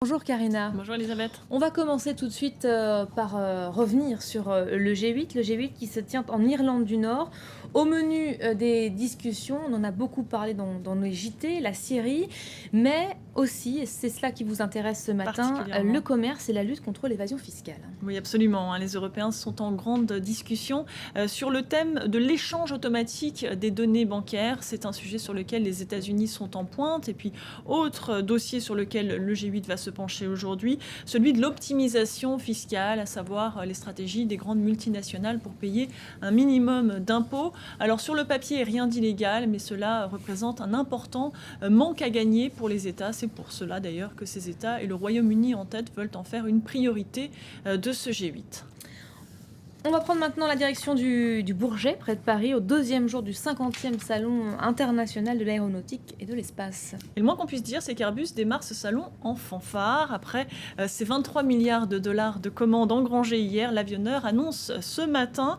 Bonjour Karina. Bonjour Elisabeth. On va commencer tout de suite par revenir sur le G8. Le G8 qui se tient en Irlande du Nord. Au menu des discussions, on en a beaucoup parlé dans nos JT, la Syrie, mais aussi, et c'est cela qui vous intéresse ce matin, le commerce et la lutte contre l'évasion fiscale. Oui, absolument. Les Européens sont en grande discussion sur le thème de l'échange automatique des données bancaires. C'est un sujet sur lequel les États-Unis sont en pointe. Et puis, autre dossier sur lequel le G8 va se pencher aujourd'hui, celui de l'optimisation fiscale, à savoir les stratégies des grandes multinationales pour payer un minimum d'impôts. Alors, sur le papier, rien d'illégal, mais cela représente un important manque à gagner pour les États. C'est pour cela d'ailleurs que ces États et le Royaume-Uni en tête veulent en faire une priorité de ce G8. On va prendre maintenant la direction du Bourget, près de Paris, au deuxième jour du 50e Salon international de l'aéronautique et de l'espace. Et le moins qu'on puisse dire, c'est qu'Airbus démarre ce salon en fanfare. Après ses 23 milliards de dollars de commandes engrangées hier, l'avionneur annonce ce matin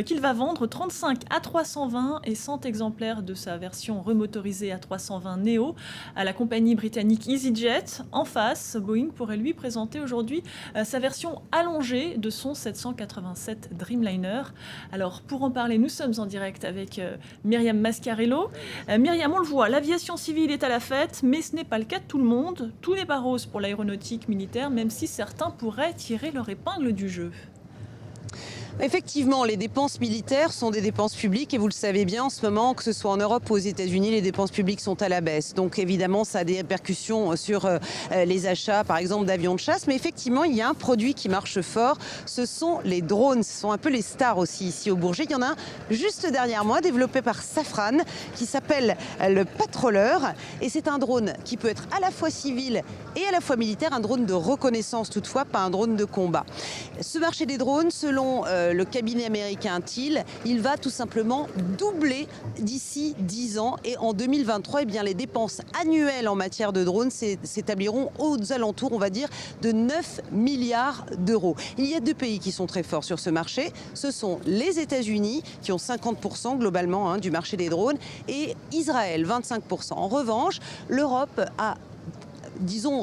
qu'il va vendre 35 A320 et 100 exemplaires de sa version remotorisée A320 Neo à la compagnie britannique EasyJet. En face, Boeing pourrait lui présenter aujourd'hui sa version allongée de son 787 Dreamliner. Alors, pour en parler, nous sommes en direct avec Myriam Mascarello. Myriam, on le voit, l'aviation civile est à la fête, mais ce n'est pas le cas de tout le monde. Tout n'est pas rose pour l'aéronautique militaire, même si certains pourraient tirer leur épingle du jeu. Effectivement, les dépenses militaires sont des dépenses publiques et vous le savez bien en ce moment, que ce soit en Europe ou aux États-Unis, les dépenses publiques sont à la baisse. Donc évidemment, ça a des répercussions sur les achats, par exemple, d'avions de chasse. Mais effectivement, il y a un produit qui marche fort, ce sont les drones. Ce sont un peu les stars aussi ici au Bourget. Il y en a un juste derrière moi, développé par Safran, qui s'appelle le Patroller. Et c'est un drone qui peut être à la fois civil et à la fois militaire, un drone de reconnaissance toutefois, pas un drone de combat. Ce marché des drones, selon le cabinet américain TIL, il va tout simplement doubler d'ici 10 ans. Et en 2023, eh bien, les dépenses annuelles en matière de drones s'établiront aux alentours, on va dire, de 9 milliards d'euros. Il y a deux pays qui sont très forts sur ce marché. Ce sont les États-Unis, qui ont 50% globalement du marché des drones, et Israël, 25%. En revanche, l'Europe a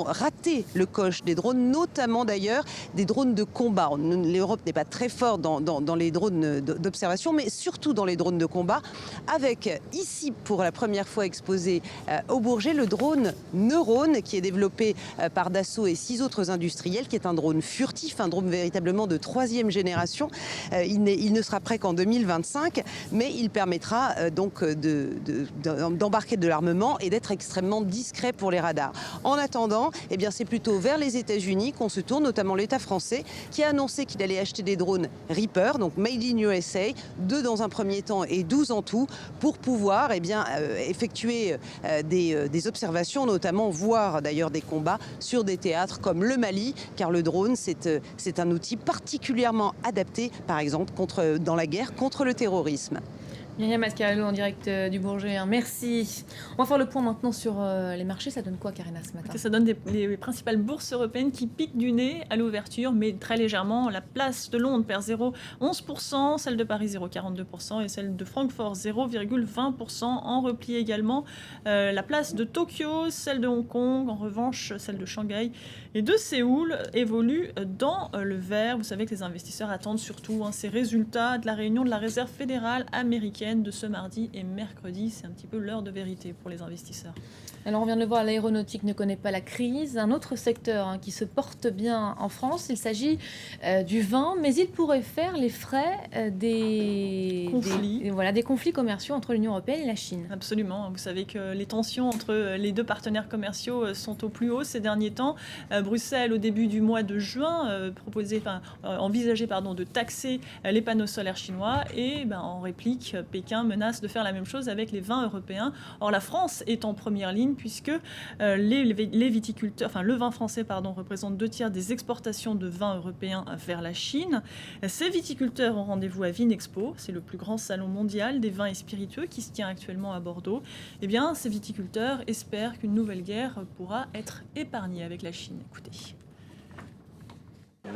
raté le coche des drones, notamment d'ailleurs des drones de combat. L'Europe n'est pas très forte dans les drones d'observation, mais surtout dans les drones de combat, avec ici pour la première fois exposé au Bourget le drone Neurone, qui est développé par Dassault et 6 autres industriels, qui est un drone furtif, un drone véritablement de 3e génération. Il ne sera prêt qu'en 2025, mais il permettra donc d'embarquer de l'armement et d'être extrêmement discret pour les radars. En attendant, eh bien, c'est plutôt vers les États-Unis qu'on se tourne, notamment l'État français, qui a annoncé qu'il allait acheter des drones Reaper, donc Made in USA, 2 dans un premier temps et 12 en tout, pour pouvoir effectuer des observations, notamment voir d'ailleurs des combats sur des théâtres comme le Mali, car le drone, c'est un outil particulièrement adapté, par exemple, dans la guerre contre le terrorisme. Myriam Mascarello en direct du Bourget, merci. On va faire le point maintenant sur les marchés. Ça donne quoi, Karina, ce matin ? Ça donne les principales bourses européennes qui piquent du nez à l'ouverture, mais très légèrement. La place de Londres perd 0,11%, celle de Paris 0,42% et celle de Francfort 0,20% en repli également. La place de Tokyo, celle de Hong Kong, en revanche, celle de Shanghai et de Séoul évoluent dans le vert. Vous savez que les investisseurs attendent surtout ces résultats de la réunion de la Réserve fédérale américaine de ce mardi et mercredi. C'est un petit peu l'heure de vérité pour les investisseurs. Alors on vient de le voir, l'aéronautique ne connaît pas la crise. Un autre secteur qui se porte bien en France, il s'agit du vin, mais il pourrait faire les frais des conflits commerciaux entre l'Union européenne et la Chine. Absolument. Vous savez que les tensions entre les deux partenaires commerciaux sont au plus haut ces derniers temps. Bruxelles, au début du mois de juin, envisageait de taxer les panneaux solaires chinois et en réplique, Pékin menace de faire la même chose avec les vins européens. Or, la France est en première ligne puisque les viticulteurs, le vin français représente 2/3 des exportations de vins européens vers la Chine. Ces viticulteurs ont rendez-vous à Vinexpo, c'est le plus grand salon mondial des vins et spiritueux qui se tient actuellement à Bordeaux. Eh bien, ces viticulteurs espèrent qu'une nouvelle guerre pourra être épargnée avec la Chine. Écoutez.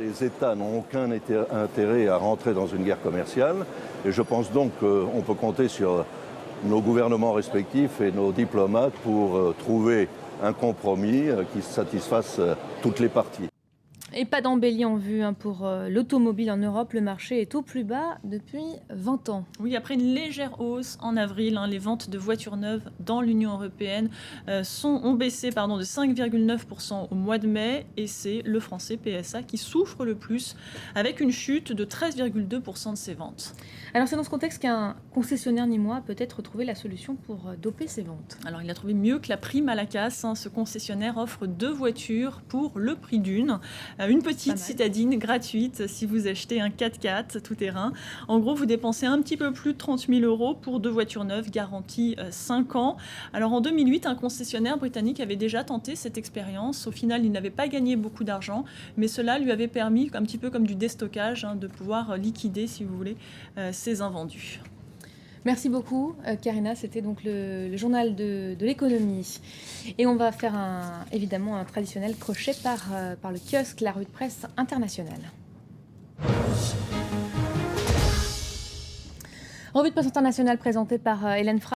Les États n'ont aucun intérêt à rentrer dans une guerre commerciale et je pense donc qu'on peut compter sur nos gouvernements respectifs et nos diplomates pour trouver un compromis qui satisfasse toutes les parties. Et pas d'embellie en vue pour l'automobile en Europe. Le marché est au plus bas depuis 20 ans. Oui, après une légère hausse en avril, les ventes de voitures neuves dans l'Union européenne ont baissé de 5,9% au mois de mai. Et c'est le français PSA qui souffre le plus, avec une chute de 13,2% de ses ventes. Alors c'est dans ce contexte qu'un concessionnaire nîmois a peut-être trouvé la solution pour doper ses ventes. Alors il a trouvé mieux que la prime à la casse. Ce concessionnaire offre 2 voitures pour le prix d'une. Une petite citadine gratuite si vous achetez un 4x4 tout-terrain. En gros, vous dépensez un petit peu plus de 30 000 € pour 2 voitures neuves garanties 5 ans. Alors en 2008, un concessionnaire britannique avait déjà tenté cette expérience. Au final, il n'avait pas gagné beaucoup d'argent, mais cela lui avait permis, un petit peu comme du déstockage, de pouvoir liquider, si vous voulez, ses invendus. Merci beaucoup, Karina. C'était donc le journal de l'économie. Et on va faire évidemment un traditionnel crochet par le kiosque, la revue de presse internationale. Revue de presse internationale présentée par Hélène Fra.